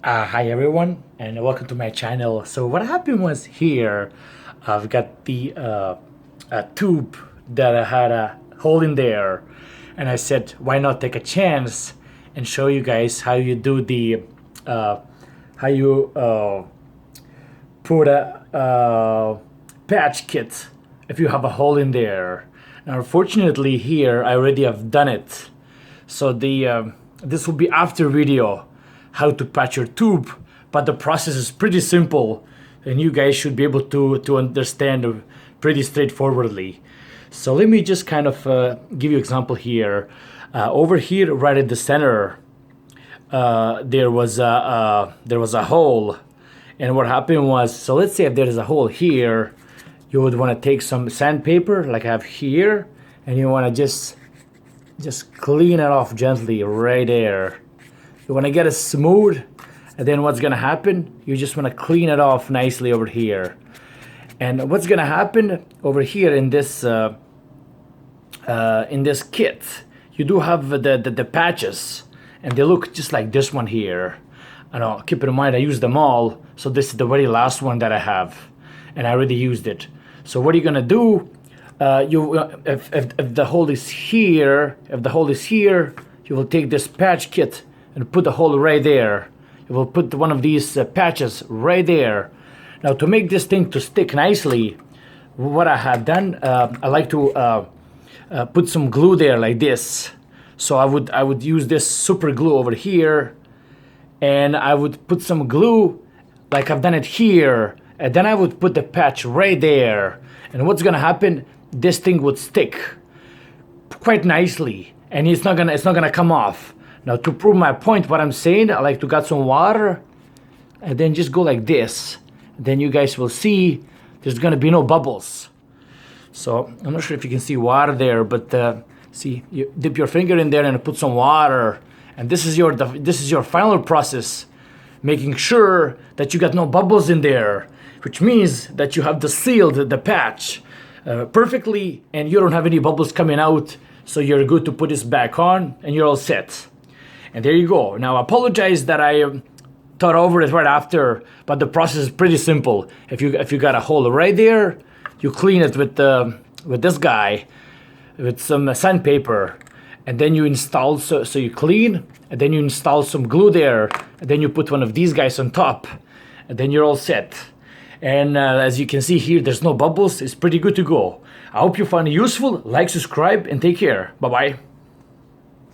Hi everyone and welcome to my channel. So what happened was here I've got the a tube that I had a hole in there, and I said why not take a chance and show you guys how you do the uh, how you put a patch kit if you have a hole in there. Now unfortunately here I already have done it, so the this will be after video how to patch your tube, but the process is pretty simple and you guys should be able to understand pretty straightforwardly. So let me just kind of give you example here. Over here right at the center there was a hole, and what happened was, so let's say if there is a hole here, you would want to take some sandpaper like I have here, and you want to just clean it off gently right there. You want to get it smooth, and then what's gonna happen, you just want to clean it off nicely over here. And what's gonna happen over here in this kit, you do have the patches, and they look just like this one here. I know, keep in mind I used them all, so this is the very last one that I have, and I already used it. So what are you gonna do? If the hole is here, you will take this patch kit and put the hole right there. You will put one of these patches right there. Now to make this thing to stick nicely, what I have done, I like to put some glue there like this. So I would use this super glue over here, and I would put some glue like I've done it here, and then I would put the patch right there. And what's gonna happen, this thing would stick quite nicely, and it's not gonna come off. Now to prove my point, what I'm saying, I like to get some water and then just go like this. Then you guys will see there's gonna be no bubbles. So I'm not sure if you can see water there, but see, you dip your finger in there and put some water, and this is your final process, making sure that you got no bubbles in there, which means that you have sealed the patch perfectly, and you don't have any bubbles coming out. So you're good to put this back on, and you're all set. And there you go. Now I apologize that I thought over it right after, but the process is pretty simple. If you got a hole right there, you clean it with this guy, with some sandpaper, and then you install, so you clean, and then you install some glue there, and then you put one of these guys on top, and then you're all set. And as you can see here, there's no bubbles. It's pretty good to go. I hope you found it useful. Like, subscribe, and take care. Bye bye.